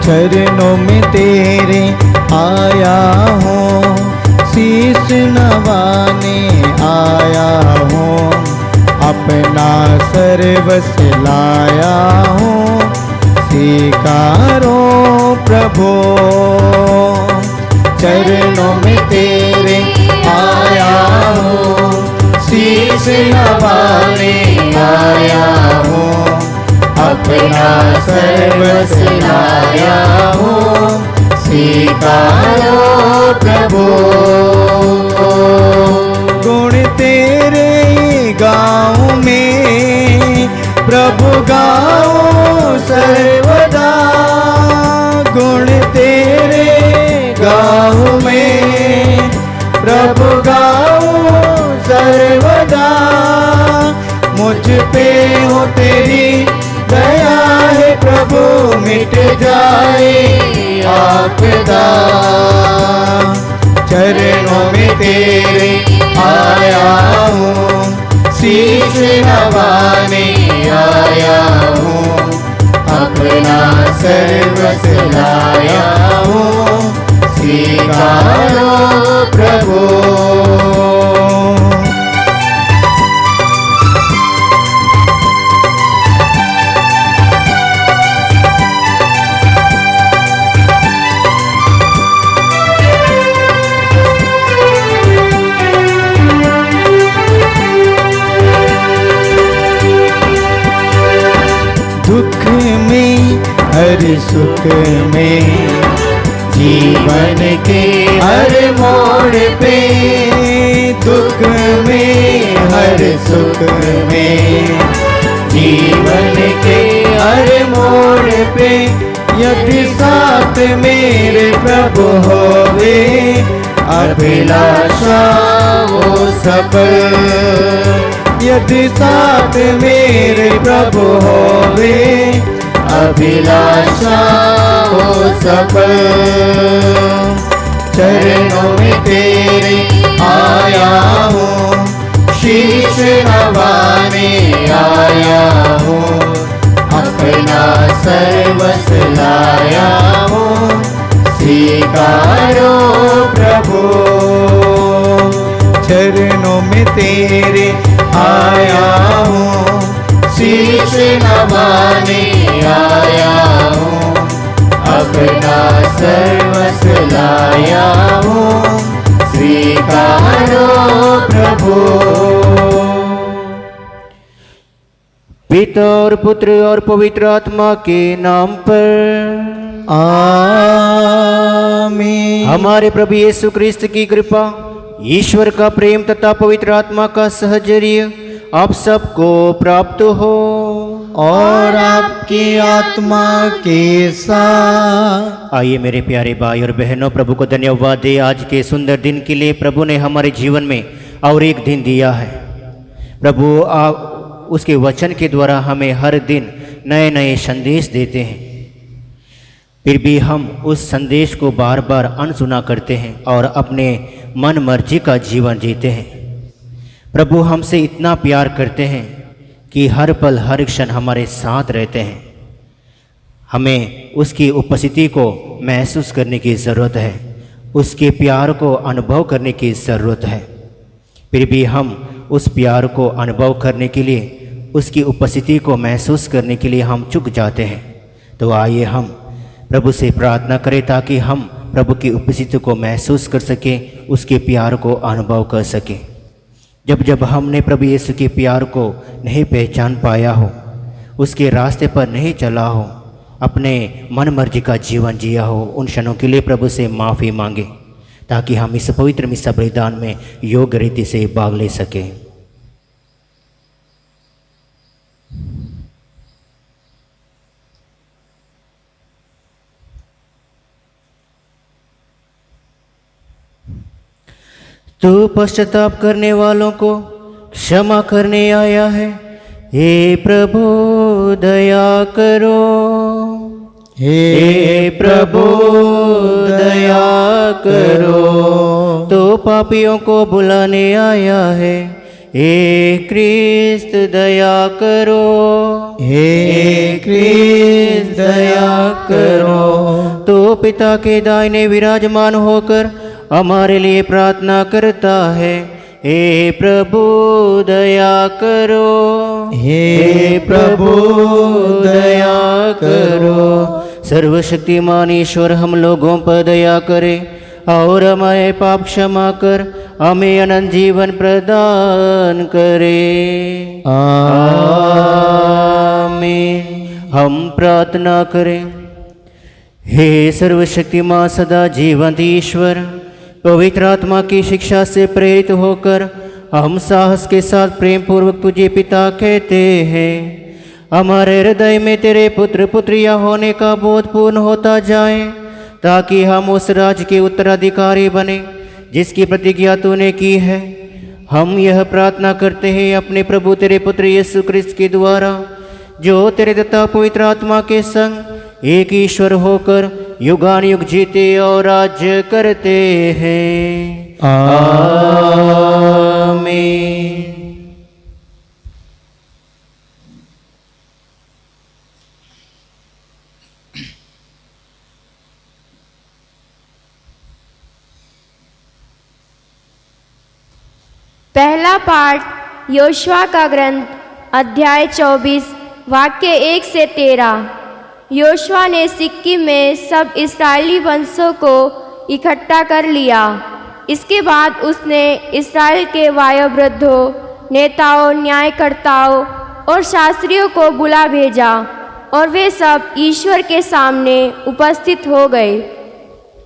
चरणों में तेरे आया हूँ, शीश नवाने आया हूँ, अपना सर्वस्व लाया हूँ, स्वीकारो प्रभु। चरणों में तेरे आया हूँ, शीश नवाने आया हूँ, अपना सर्वस्व लाया हूँ, स्वीकारो प्रभु। गुण तेरे गाँव में प्रभु गाओ सर्वदा, गुण तेरे गाँव में प्रभु गाओ सर्वदा। मुझ पे हो तेरी दया है प्रभु, मिट जाए आपदा। चरणों में तेरे आया हूँ, शीश नवाने आया हूँ, अपना सर्वस्व लाया हूँ, स्वीकारो प्रभु। दुख में हर सुख में, जीवन के हर मोड़ पे, दुख में हर सुख में, जीवन के हर मोड़ पे, यदि साथ मेरे प्रभु होवे, अभिलाषा हो सफल। यदि साथ मेरे प्रभु होवे, अभिलाषा हो सफल। चरणों में तेरे आया हूँ, शीश नवाने आया हूँ, अपना सर्वस्व लाया हूँ, स्वीकारो प्रभु। चरणों में तेरे आया हूँ, शीश नवाने आया हूँ, अपना सर्वस्व लाया हूँ, स्वीकारो प्रभु। पिता और पुत्र और पवित्र आत्मा के नाम पर आमीन। हमारे प्रभु यीशु क्रिस्त की कृपा, ईश्वर का प्रेम तथा पवित्र आत्मा का सहचर्य आप सबको प्राप्त हो और आपकी आत्मा के साथ। आइए मेरे प्यारे भाई और बहनों, प्रभु को धन्यवाद दे आज के सुंदर दिन के लिए। प्रभु ने हमारे जीवन में और एक दिन दिया है। प्रभु आप उसके वचन के द्वारा हमें हर दिन नए नए संदेश देते हैं, फिर भी हम उस संदेश को बार बार अनसुना करते हैं और अपने मन मर्जी का जीवन जीते हैं। प्रभु हमसे इतना प्यार करते हैं कि हर पल हर क्षण हमारे साथ रहते हैं। हमें उसकी उपस्थिति को महसूस करने की ज़रूरत है, उसके प्यार को अनुभव करने की ज़रूरत है। फिर भी हम उस प्यार को अनुभव करने के लिए, उसकी उपस्थिति को महसूस करने के लिए हम चूक जाते हैं। तो आइए हम प्रभु से प्रार्थना करें ताकि हम प्रभु की उपस्थिति को महसूस कर सकें, उसके प्यार को अनुभव कर सकें। जब जब हमने प्रभु यीशु के प्यार को नहीं पहचान पाया हो, उसके रास्ते पर नहीं चला हो, अपने मन मर्जी का जीवन जिया हो, उन क्षणों के लिए प्रभु से माफ़ी मांगे ताकि हम इस पवित्र मिसा बलिदान में योग्य रीति से भाग ले सकें। तू पश्चाताप करने वालों को क्षमा करने आया है। हे प्रभु दया करो, हे प्रभु दया करो। तो पापियों को बुलाने आया है। हे क्रिस्त दया करो, हे क्रिस्त दया करो। तो पिता के दाहिने विराजमान होकर हमारे लिए प्रार्थना करता है। हे प्रभु दया करो, हे प्रभु दया करो। सर्वशक्तिमान ईश्वर हम लोगों पर दया करे और हमारे पाप क्षमा कर हमें अनंत जीवन प्रदान करे। आमीन। हम प्रार्थना करें। हे सर्वशक्तिमान सदा जीवंत ईश्वर, पवित्र आत्मा की शिक्षा से प्रेरित होकर हम साहस के साथ प्रेम पूर्वक तुझे पिता कहते हैं। हमारे हृदय में तेरे पुत्र पुत्रियां होने का बोध पूर्ण होता जाए, ताकि हम उस राज्य के उत्तराधिकारी बने जिसकी प्रतिज्ञा तूने की है। हम यह प्रार्थना करते हैं अपने प्रभु तेरे पुत्र यीशु क्रिस्त के द्वारा, जो तेरे दत्ता पवित्र आत्मा के संग एक ईश्वर होकर युगान युग जीते और राज्य करते हैं। आमीन। पहला पाठ योशुआ का ग्रंथ अध्याय 24 वाक्य 1 से 13। योशुआ ने सिक्किम में सब इस्राएली वंशों को इकट्ठा कर लिया। इसके बाद उसने इस्राएल के वयोवृद्धों, नेताओं, न्यायकर्ताओं और शास्त्रियों को बुला भेजा और वे सब ईश्वर के सामने उपस्थित हो गए।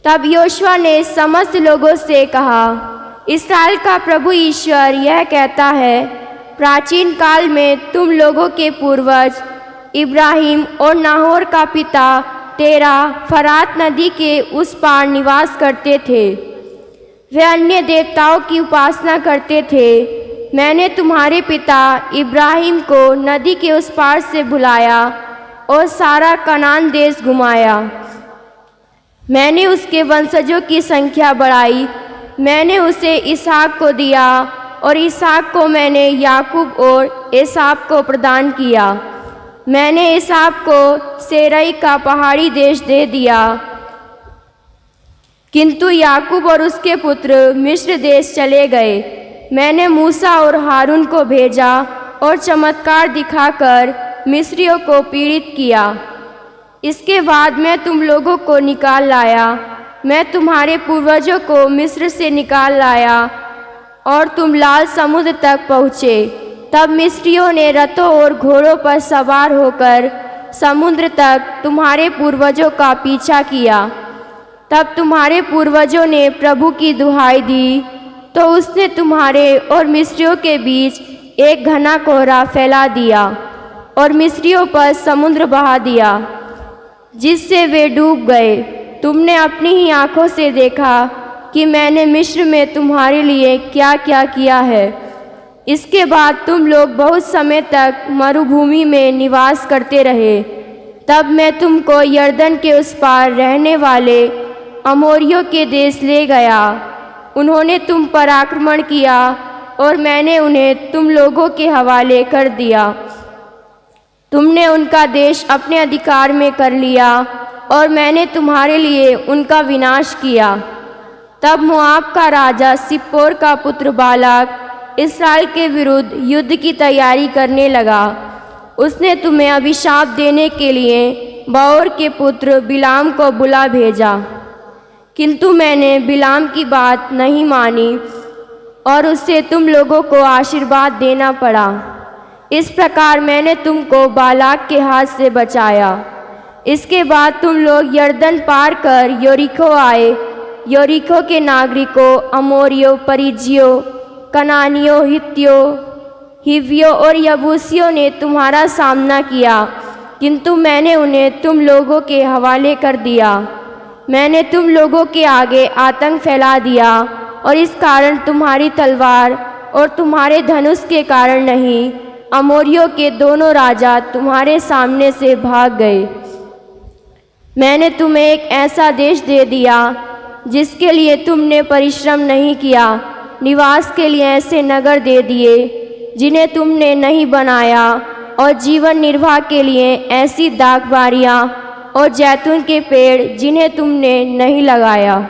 तब योशुआ ने समस्त लोगों से कहा, इस्राएल का प्रभु ईश्वर यह कहता है, प्राचीन काल में तुम लोगों के पूर्वज इब्राहिम और नाहोर का पिता तेरा फरात नदी के उस पार निवास करते थे। वे अन्य देवताओं की उपासना करते थे। मैंने तुम्हारे पिता इब्राहिम को नदी के उस पार से बुलाया और सारा कनान देश घुमाया। मैंने उसके वंशजों की संख्या बढ़ाई। मैंने उसे इसहाक को दिया और इसहाक को मैंने याकूब और एसाव को प्रदान किया। मैंने एसाव को सेरई का पहाड़ी देश दे दिया, किंतु याकूब और उसके पुत्र मिस्र देश चले गए। मैंने मूसा और हारून को भेजा और चमत्कार दिखाकर मिस्रियों को पीड़ित किया। इसके बाद मैं तुम लोगों को निकाल लाया। मैं तुम्हारे पूर्वजों को मिस्र से निकाल लाया और तुम लाल समुद्र तक पहुँचे। तब मिस्रियों ने रथों और घोड़ों पर सवार होकर समुद्र तक तुम्हारे पूर्वजों का पीछा किया। तब तुम्हारे पूर्वजों ने प्रभु की दुहाई दी, तो उसने तुम्हारे और मिस्रियों के बीच एक घना कोहरा फैला दिया और मिस्रियों पर समुद्र बहा दिया, जिससे वे डूब गए। तुमने अपनी ही आँखों से देखा कि मैंने मिस्र में तुम्हारे लिए क्या क्या किया है। इसके बाद तुम लोग बहुत समय तक मरुभूमि में निवास करते रहे। तब मैं तुमको यरदन के उस पार रहने वाले अमोरियों के देश ले गया। उन्होंने तुम पर आक्रमण किया और मैंने उन्हें तुम लोगों के हवाले कर दिया। तुमने उनका देश अपने अधिकार में कर लिया और मैंने तुम्हारे लिए उनका विनाश किया। तब मोआब का राजा सिप्पोर का पुत्र बालाक इस्राएल के विरुद्ध युद्ध की तैयारी करने लगा। उसने तुम्हें अभिशाप देने के लिए बओर के पुत्र बिलाम को बुला भेजा, किंतु मैंने बिलाम की बात नहीं मानी और उससे तुम लोगों को आशीर्वाद देना पड़ा। इस प्रकार मैंने तुमको बालाक के हाथ से बचाया। इसके बाद तुम लोग यरदन पार कर यरीको आए। यरीको के नागरिकों, अमोरियों, परिज्जियों, कनानियों, हित्तियों, हिव्वियों और यबूसियों ने तुम्हारा सामना किया, किंतु मैंने उन्हें तुम लोगों के हवाले कर दिया। मैंने तुम लोगों के आगे आतंक फैला दिया और इस कारण तुम्हारी तलवार और तुम्हारे धनुष के कारण नहीं, अमोरियों के दोनों राजा तुम्हारे सामने से भाग गए। मैंने तुम्हें एक ऐसा देश दे दिया जिसके लिए तुमने परिश्रम नहीं किया, निवास के लिए ऐसे नगर दे दिए जिन्हें तुमने नहीं बनाया, और जीवन निर्वाह के लिए ऐसी दाखबारियाँ और जैतून के पेड़ जिन्हें तुमने नहीं लगाया।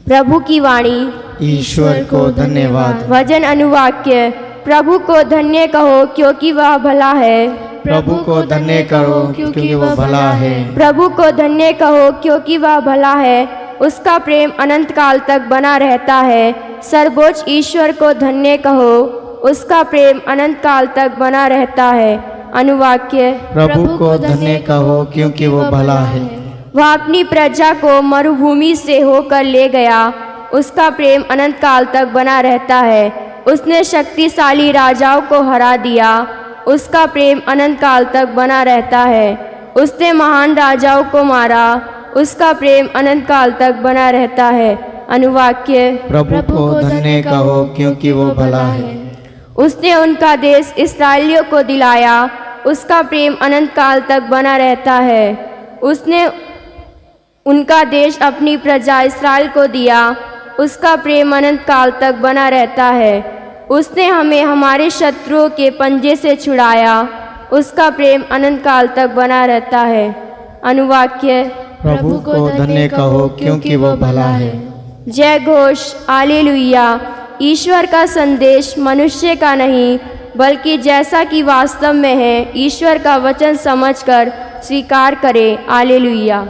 प्रभु की वाणी। ईश्वर को धन्यवाद। वचन अनुवाक्य। प्रभु को धन्य कहो क्योंकि वह भला है। प्रभु को धन्य करो क्योंकि वो भला है। प्रभु को धन्य कहो क्योंकि वह भला है, उसका प्रेम अनंत काल तक बना रहता है। सर्वोच्च ईश्वर को धन्य कहो, उसका प्रेम अनंत काल तक बना रहता है। अनुवाक्य। प्रभु को धन्य कहो क्योंकि वो भला है। वह अपनी प्रजा को मरुभूमि से होकर ले गया, उसका प्रेम अनंत काल तक बना रहता है। उसने शक्तिशाली राजाओं को हरा दिया, उसका प्रेम अनंत काल तक बना रहता है। उसने महान राजाओं को मारा, उसका प्रेम अनंत काल तक बना रहता है। अनुवाक्य। प्रभु को धन्य कहो क्योंकि वो भला है। उसने उनका देश इस्राएलियों को दिलाया, उसका प्रेम अनंत काल तक बना रहता है। उसने उनका देश अपनी प्रजा इस्राएल को दिया, उसका प्रेम अनंत काल तक बना रहता है। उसने हमें हमारे शत्रुओं के पंजे से छुड़ाया, उसका प्रेम अनंत काल तक बना रहता है। अनुवाक्य। प्रभु को धन्य कहो क्योंकि वो भला है। जय घोष। हालेलुया। ईश्वर का संदेश मनुष्य का नहीं, बल्कि जैसा कि वास्तव में है ईश्वर का वचन समझकर स्वीकार करें। हालेलुया।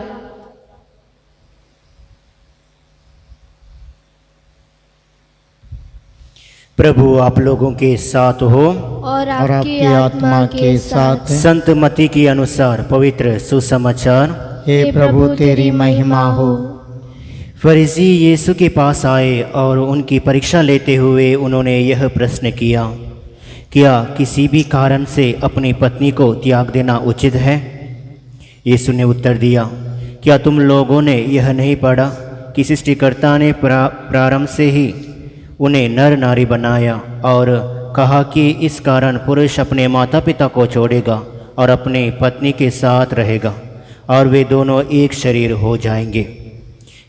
प्रभु आप लोगों के साथ हो और और आपकी आपकी आत्मा के साथ है। संत मती के अनुसार पवित्र सुसमाचार। हे प्रभु तेरी महिमा हो। फरीसी यीशु के पास आए और उनकी परीक्षा लेते हुए उन्होंने यह प्रश्न किया, क्या किसी भी कारण से अपनी पत्नी को त्याग देना उचित है? यीशु ने उत्तर दिया, क्या तुम लोगों ने यह नहीं पढ़ा कि सृष्टिकर्ता ने प्रारंभ से ही उन्हें नर नारी बनाया और कहा कि इस कारण पुरुष अपने माता पिता को छोड़ेगा और अपनी पत्नी के साथ रहेगा और वे दोनों एक शरीर हो जाएंगे।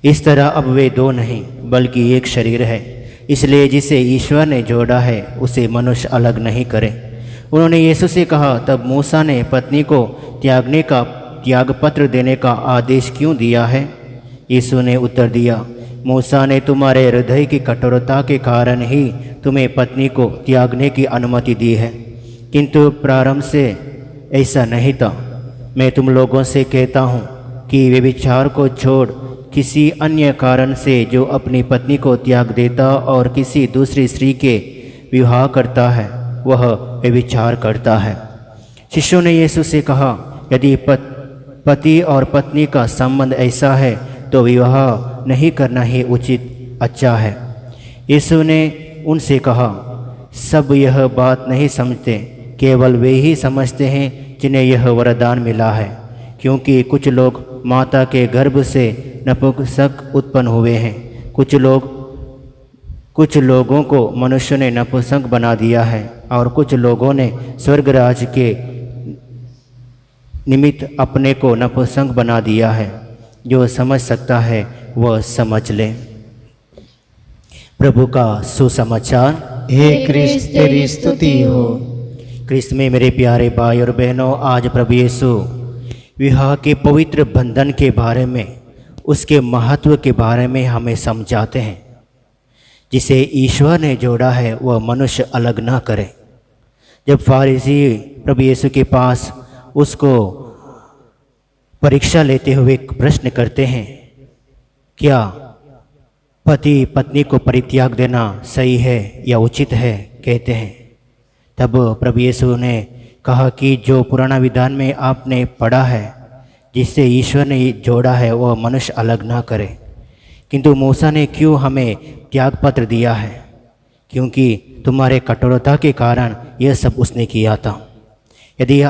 इस तरह अब वे दो नहीं बल्कि एक शरीर है। इसलिए जिसे ईश्वर ने जोड़ा है उसे मनुष्य अलग नहीं करे। उन्होंने यीशु से कहा, तब मूसा ने पत्नी को त्यागने का त्यागपत्र देने का आदेश क्यों दिया है? यीशु ने उत्तर दिया, मूसा ने तुम्हारे हृदय की कठोरता के कारण ही तुम्हें पत्नी को त्यागने की अनुमति दी है, किंतु प्रारंभ से ऐसा नहीं था। मैं तुम लोगों से कहता हूँ कि व्यभिचार को छोड़ किसी अन्य कारण से जो अपनी पत्नी को त्याग देता और किसी दूसरी स्त्री के विवाह करता है वह व्यभिचार करता है। शिष्यों ने यीशु से कहा, यदि पति और पत्नी का संबंध ऐसा है तो विवाह नहीं करना ही उचित अच्छा है। यीशु ने उनसे कहा, सब यह बात नहीं समझते, केवल वे ही समझते हैं जिन्हें यह वरदान मिला है, क्योंकि कुछ लोग माता के गर्भ से नपुंसक उत्पन्न हुए हैं। कुछ लोगों को मनुष्य ने नपुंसक बना दिया है और कुछ लोगों ने स्वर्गराज के निमित्त अपने को नपुंसक बना दिया है। जो समझ सकता है वह समझ ले। प्रभु का सुसमाचार। हे क्रिस्त तेरी स्तुति हो। क्रिस्त में मेरे प्यारे भाई और बहनों, आज प्रभु यीशु विवाह के पवित्र बंधन के बारे में, उसके महत्व के बारे में हमें समझाते हैं। जिसे ईश्वर ने जोड़ा है वह मनुष्य अलग ना करे। जब फारिसी प्रभु यीशु के पास उसको परीक्षा लेते हुए प्रश्न करते हैं, क्या पति पत्नी को परित्याग देना सही है या उचित है, कहते हैं, तब प्रभु यीशु ने कहा कि जो पुराना विधान में आपने पढ़ा है, जिससे ईश्वर ने जोड़ा है वह मनुष्य अलग ना करे, किंतु मूसा ने क्यों हमें त्याग पत्र दिया है? क्योंकि तुम्हारे कठोरता के कारण यह सब उसने किया था। यदि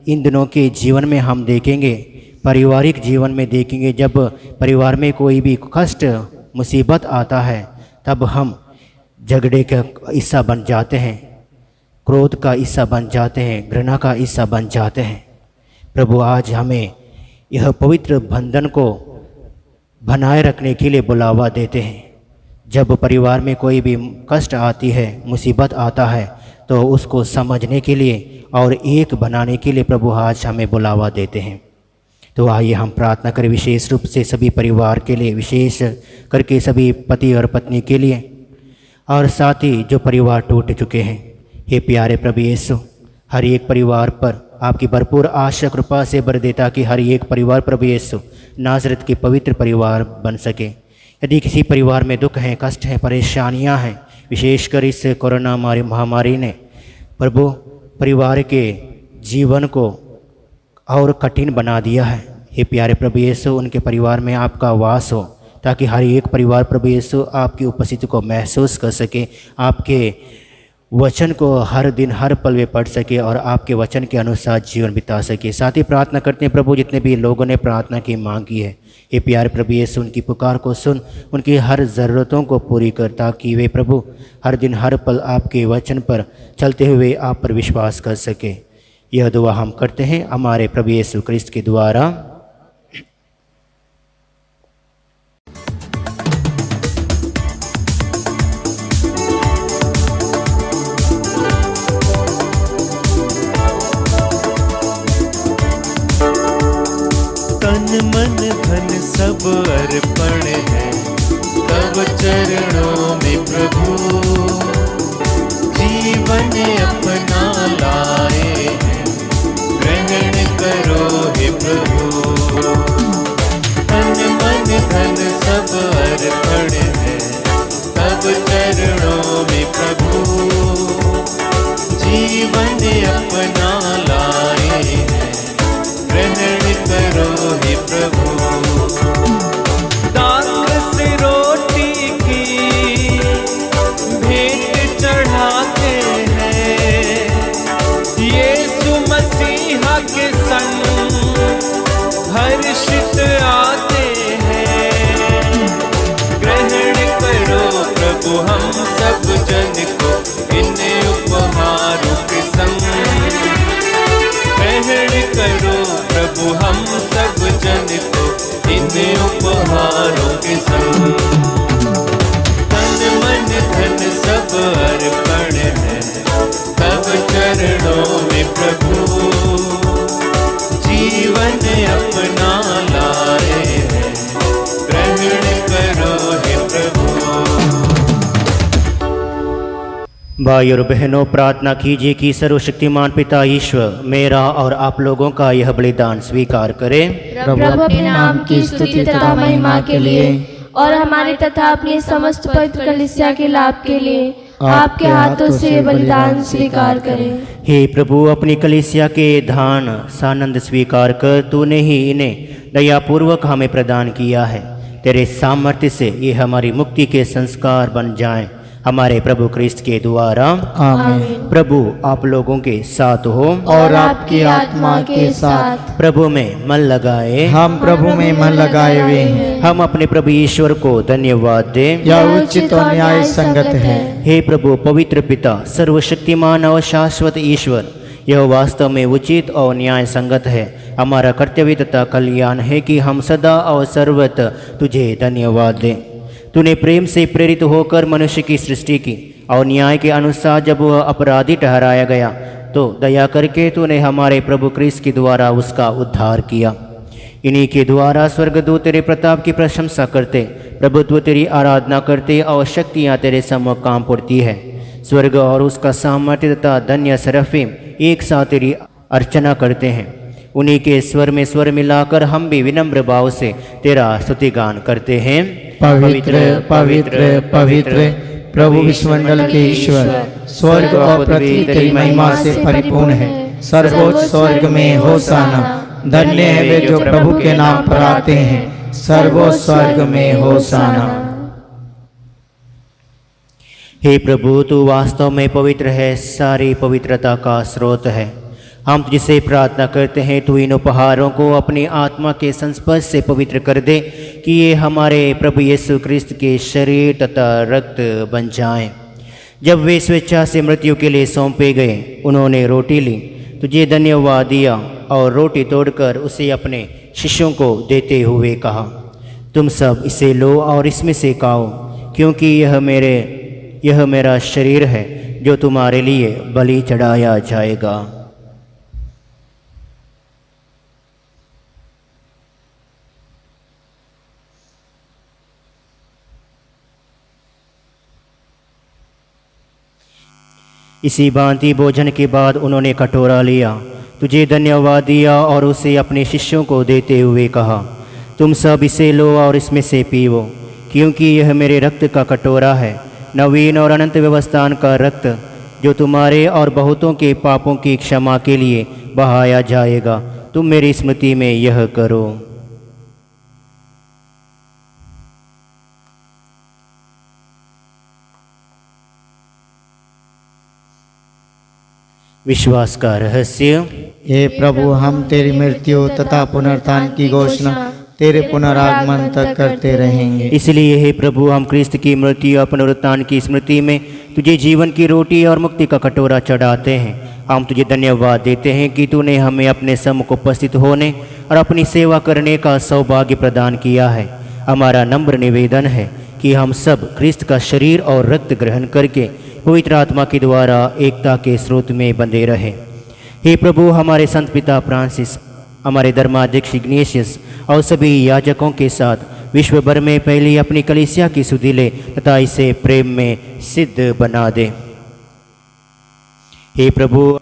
इन दिनों के जीवन में हम देखेंगे, पारिवारिक जीवन में देखेंगे, जब परिवार में कोई भी कष्ट मुसीबत आता है तब हम झगड़े का हिस्सा बन जाते हैं, क्रोध का हिस्सा बन जाते हैं, घृणा का हिस्सा बन जाते हैं। प्रभु आज हमें यह पवित्र बंधन को बनाए रखने के लिए बुलावा देते हैं। जब परिवार में कोई भी कष्ट आती है, मुसीबत आता है, तो उसको समझने के लिए और एक बनाने के लिए प्रभु आज हमें बुलावा देते हैं। तो आइए हम प्रार्थना करें विशेष रूप से सभी परिवार के लिए, विशेष करके सभी पति और पत्नी के लिए, और साथ ही जो परिवार टूट चुके हैं। हे प्यारे प्रभु यीशु, हर एक परिवार पर आपकी भरपूर आशा कृपा से भर दे, ताकि हर एक परिवार प्रभु यीशु नाज़रेत के पवित्र परिवार बन सके। यदि किसी परिवार में दुख हैं, कष्ट हैं, परेशानियां हैं, विशेषकर इस कोरोना महामारी ने प्रभु परिवार के जीवन को और कठिन बना दिया है। हे प्यारे प्रभु यीशु, उनके परिवार में आपका वास हो, ताकि हर एक परिवार प्रभु यीशु आपकी उपस्थिति को महसूस कर सके, आपके वचन को हर दिन हर पल में पढ़ सके और आपके वचन के अनुसार जीवन बिता सके। साथ ही प्रार्थना करते हैं प्रभु, जितने भी लोगों ने प्रार्थना की मांग की है, हे प्यारे प्रभु यीशु, उनकी पुकार को सुन, उनकी हर ज़रूरतों को पूरी कर, ताकि वे प्रभु हर दिन हर पल आपके वचन पर चलते हुए आप पर विश्वास कर सके। यह दुआ हम करते हैं हमारे प्रभु यीशु क्रिस्त के द्वारा। तन मन धन सब अर्पण है तब चरणों में प्रभु, जीवन अपना लाए हैं ग्रहण करो हे प्रभु। तन मन धन सब अर्पण है तब चरणों में प्रभु, जीवन अपना लाए हैं ग्रहण करो हे प्रभु। दाख से रोटी की भेंट चढ़ाते हैं, यीशु मसीहा के संग हर्षित आते हैं। ग्रहण करो प्रभु हम सब जन को इन उपहारों के संग, ग्रहण करो प्रभु हम सब जन को इन उपहारों के संग। तन मन धन सब अर्पण है तब चरणों में प्रभु, जीवन अपना लाए हैं ग्रहण करो हे प्रभु। भाई और बहनों, प्रार्थना कीजिए कि सर्वशक्तिमान पिता ईश्वर मेरा और आप लोगों का यह बलिदान स्वीकार करें। प्रभु अपने नाम की स्तुति तथा महिमा के लिए और हमारे तथा अपने समस्त पवित्र कलीसिया के लाभ के लिए आपके हाथों से बलिदान स्वीकार करें। हे प्रभु, अपनी कलीसिया के दान सानंद स्वीकार कर तूने ही इन्हें दयापूर्वक हमें प्रदान किया है। तेरे सामर्थ्य से ये हमारी मुक्ति के संस्कार बन जाएं, हमारे प्रभु क्रिस्त के द्वारा। आमीन। प्रभु आप लोगों के साथ हो और आपकी आत्मा के साथ। प्रभु में मन लगाए, हम प्रभु में मन लगाए हुए हैं। हम अपने प्रभु ईश्वर को धन्यवाद दें। यह उचित और न्याय संगत है। हे प्रभु पवित्र पिता, सर्वशक्तिमान और शाश्वत ईश्वर, यह वास्तव में उचित और न्याय संगत है। हमारा कर्तव्य तथा कल्याण है कि हम सदा और सर्वत तुझे धन्यवाद दें। तूने प्रेम से प्रेरित होकर मनुष्य की सृष्टि की और न्याय के अनुसार जब वह अपराधी ठहराया गया तो दया करके तूने हमारे प्रभु क्रिस्त के द्वारा उसका उद्धार किया। इन्हीं के द्वारा स्वर्गदूत तेरे प्रताप की प्रशंसा करते, प्रभुत्व तेरी आराधना करते और शक्तियाँ तेरे सम्मुख काम पड़ती है। स्वर्ग और उसका सामर्थ्य तथा धन्य सरफीम एक साथ तेरी अर्चना करते हैं। उन्हीं के स्वर में स्वर मिलाकर हम भी विनम्र भाव से तेरा स्तुतिगान करते हैं। पवित्र पवित्र पवित्र प्रभु विश्वमंडल के ईश्वर, स्वर्ग और पृथ्वी तेरी महिमा से परिपूर्ण है। सर्वोच्च स्वर्ग में होशाना, धन्य है वे जो प्रभु के नाम पर आते हैं। सर्वोच्च स्वर्ग में होशाना। हे प्रभु, तू वास्तव में पवित्र है, सारी पवित्रता का स्रोत है। हम तुझसे प्रार्थना करते हैं तू इन उपहारों को अपनी आत्मा के संस्पर्श से पवित्र कर दे कि ये हमारे प्रभु यीशु क्रिस्त के शरीर तथा रक्त बन जाएं। जब वे स्वेच्छा से मृत्यु के लिए सौंपे गए, उन्होंने रोटी ली, तुझे धन्यवाद दिया और रोटी तोड़कर उसे अपने शिष्यों को देते हुए कहा, तुम सब इसे लो और इसमें से खाओ, क्योंकि यह मेरा शरीर है जो तुम्हारे लिए बलि चढ़ाया जाएगा। इसी भांति भोजन के बाद उन्होंने कटोरा लिया, तुझे धन्यवाद दिया और उसे अपने शिष्यों को देते हुए कहा, तुम सब इसे लो और इसमें से पीवो, क्योंकि यह मेरे रक्त का कटोरा है, नवीन और अनंत व्यवस्थान का रक्त, जो तुम्हारे और बहुतों के पापों की क्षमा के लिए बहाया जाएगा। तुम मेरी स्मृति में यह करो। विश्वास का रहस्य। हे प्रभु, हम तेरी मृत्यु तथा पुनरुत्थान की घोषणा तेरे पुनरागमन तक करते रहेंगे। इसलिए हे प्रभु, हम क्रिस्त की मृत्यु और पुनरुत्थान की स्मृति में तुझे जीवन की रोटी और मुक्ति का कटोरा चढ़ाते हैं। हम तुझे धन्यवाद देते हैं कि तूने हमें अपने सम्मुख उपस्थित होने और अपनी सेवा करने का सौभाग्य प्रदान किया है। हमारा नम्र निवेदन है कि हम सब क्रिस्त का शरीर और रक्त ग्रहण करके पवित्र आत्मा के द्वारा एकता के स्रोत में बंधे रहे। हे प्रभु, हमारे संत पिता फ्रांसिस, हमारे धर्माध्यक्ष इग्नेशियस और सभी याजकों के साथ विश्व भर में पहली अपनी कलीसिया की सुधि ले तथा इसे प्रेम में सिद्ध बना दे। हे प्रभु,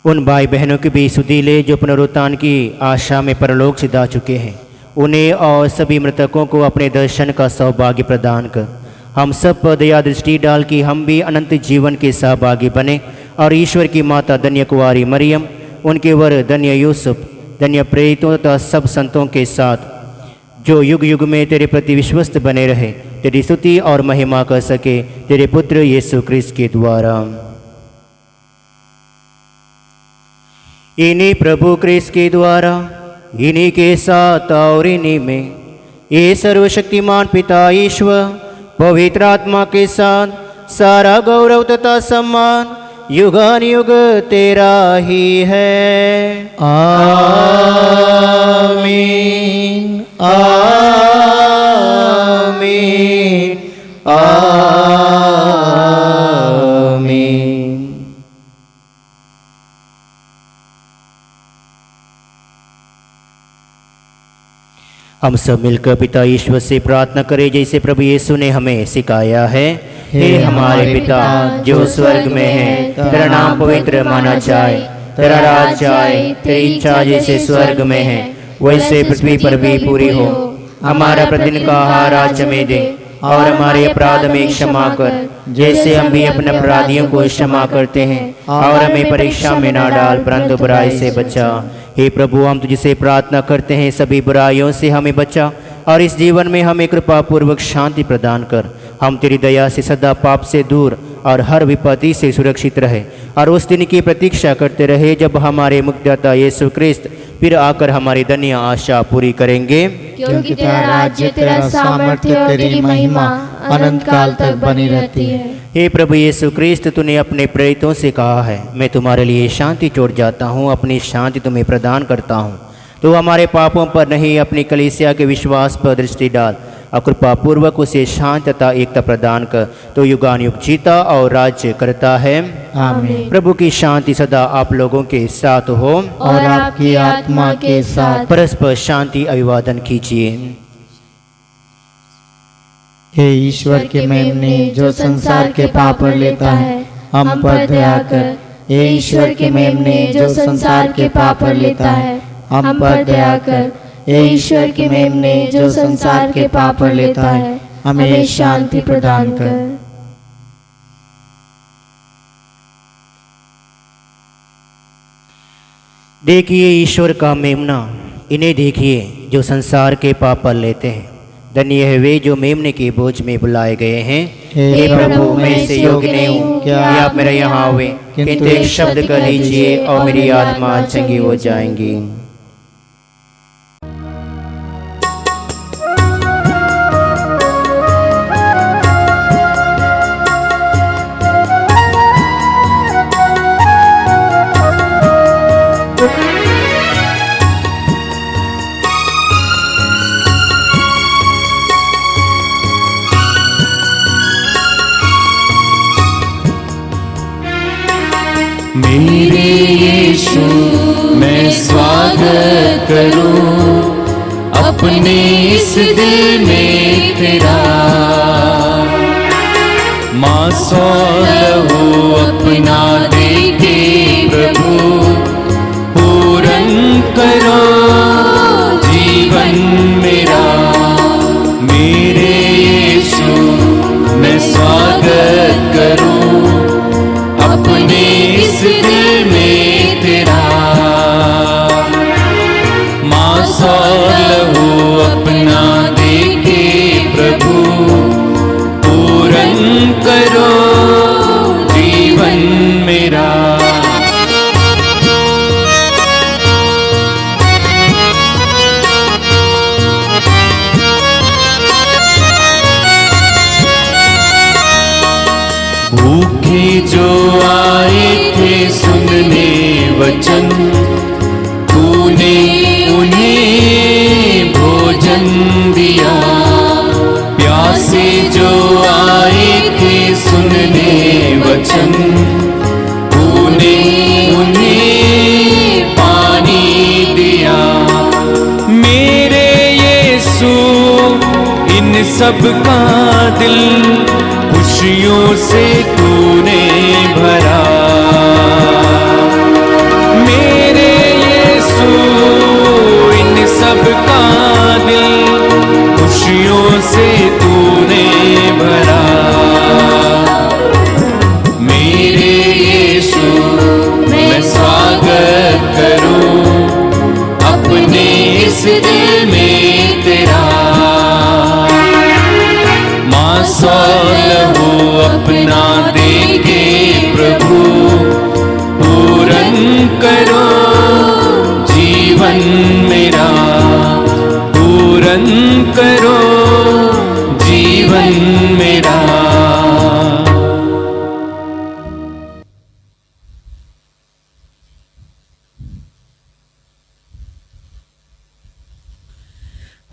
उन भाई बहनों की भी सुधि ले जो पुनरुत्थान की आशा में परलोक से जा चुके हैं। उन्हें और सभी मृतकों को अपने दर्शन का सौभाग्य प्रदान कर हम सब पर दया दृष्टि डाल कि हम भी अनंत जीवन के सहभागी बने और ईश्वर की माता धन्य कुंवारी मरियम, उनके वर धन्य यूसुफ, धन्य प्रेरितों तथा सब संतों के साथ जो युग युग में तेरे प्रति विश्वस्त बने रहे, तेरी स्तुति और महिमा कर सके तेरे पुत्र यीशु क्रिस्त के द्वारा। इन्हीं प्रभु क्रिस्त के द्वारा, इन्हीं के साथ और इन्हीं में ये सर्वशक्तिमान पिता ईश्वर पवित्र आत्मा के साथ सारा गौरव तथा सम्मान युगान युग तेरा ही है। आमीन आमीन आमीन। हम सब मिलकर पिता ईश्वर से प्रार्थना करें जैसे प्रभु यीशु ने हमें सिखाया है। हे हमारे पिता जो स्वर्ग में है, तेरा नाम पवित्र माना जाए, तेरा राज्य आए, तेरी इच्छा जैसे स्वर्ग में है वैसे पृथ्वी पर भी पूरी हो। हमारा प्रतिदिन का आहार आज हमें दे और हमारे अपराध में क्षमा कर जैसे हम भी अपने अपराधियों को क्षमा करते हैं, और हमें परीक्षा में ना डाल परंतु बुराई से बचा। हे प्रभु, हम तुझसे प्रार्थना करते हैं सभी बुराइयों से हमें बचा और इस जीवन में हमें कृपा पूर्वक शांति प्रदान कर। हम तेरी दया से सदा पाप से दूर और हर विपत्ति से सुरक्षित रहे और उस दिन की प्रतीक्षा करते रहे जब हमारे मुक्तिदाता यीशु क्रिस्त फिर आकर हमारी धन्य आशा पूरी करेंगे। क्योंकि तेरा राज्य, तेरा सामर्थ्य और तेरी महिमा अनंत काल तक बनी रहती है। हे प्रभु यीशु क्रिस्त, तूने अपने प्रेरितों से कहा है, मैं तुम्हारे लिए शांति छोड़ जाता हूँ, अपनी शांति तुम्हें प्रदान करता हूँ। तो हमारे पापों पर नहीं अपनी कलीसिया के विश्वास पर दृष्टि डाल और कृपा पूर्वक उसे शांत तथा एकता प्रदान कर। तो युगान युग जीता और राज्य करता है। आमीन। प्रभु की शांति सदा आप लोगों के साथ हो और आपकी आत्मा के साथ। परस्पर शांति अभिवादन कीजिए। हे ईश्वर के मेमने जो संसार के पाप पर लेता है, हम पर दया कर। हे ईश्वर के मेमने जो संसार के पाप पर लेता है, हम पर दया कर। हे ईश्वर के मेमने जो संसार के पाप पर लेता है, हमें शांति प्रदान कर। देखिए ईश्वर का मेमना, इन्हें देखिए जो संसार के पाप पर लेते हैं। धन्य है वे जो मेमने के बोझ में बुलाए गए हैं। हे प्रभु, मैं इसे योग्य नहीं हूँ कि आप मेरे यहाँ आवे, किंतु एक शब्द कर लीजिए और मेरी आत्मा चंगी हो जाएंगी। करूं अपने इस दिल में तेरा। माँ सौ लहू अपना देके प्रभु पूरन करो जीवन मेरा। मेरे यीशु मैं स्वागत करूं अपने इस दिल में तेरा। माँ सौ लहू अपना देके प्रभु पूरन करो जीवन मेरा। भूखे जो आए थे सुनने वचन तूने उन्हें भोजन दिया। प्यासे जो आए थे सुनने वचन तूने उन्हें पानी दिया। मेरे यीशु इन सब का दिल खुशियों से तूने भरा। मेरे यीशु इन सब का दिल खुशियों से तूने भरा। मेरे यीशु मैं स्वागत करूं अपने इस दिल में तेरा। माँ सौ लहू अपना देके प्रभु पूरन करो जीवन मेरा। पूरन करो जीवन मेरा।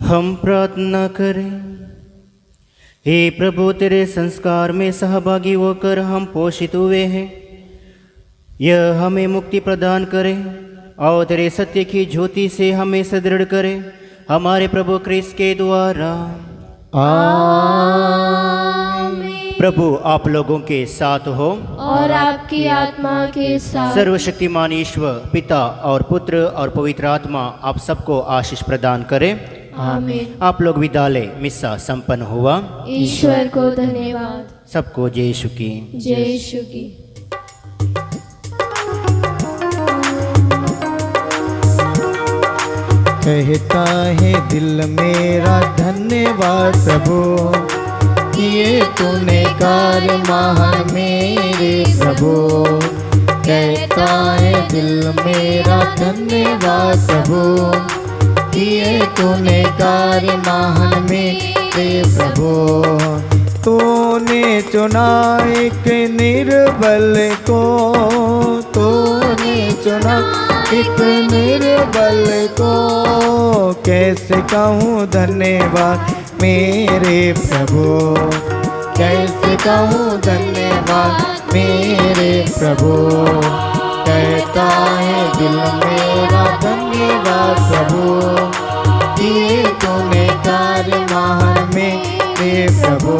हम प्रार्थना करें। हे प्रभु, तेरे संस्कार में सहभागी होकर हम पोषित हुए हैं। यह हमें मुक्ति प्रदान करे और तेरे सत्य की ज्योति से हमें सुदृढ़ करे, हमारे प्रभु क्रिस्त के द्वारा। आमीन। प्रभु आप लोगों के साथ हो और आपकी आत्मा के साथ। सर्वशक्तिमान ईश्वर पिता और पुत्र और पवित्र आत्मा आप सबको आशीष प्रदान करे। आमीन। आप लोग विद्यालय मिस्सा संपन्न हुआ। ईश्वर को धन्यवाद। सबको जय यीशु की। जय यीशु की। कहता है दिल मेरा धन्यवाद प्रभु, किए तूने कार्य महान मेरे प्रभु। कहता है दिल मेरा धन्यवाद प्रभु, किए तूने कार्य महान मेरे प्रभु। तूने चुना एक निर्बल को, तूने चुना एक निर्बल को। कैसे कहूँ धन्यवाद मेरे प्रभु, कैसे कहूँ धन्यवाद मेरे प्रभु। कहता है दिल मेरा धन्यवाद प्रभु, किए तूने कार्य महान मेरे प्रभु।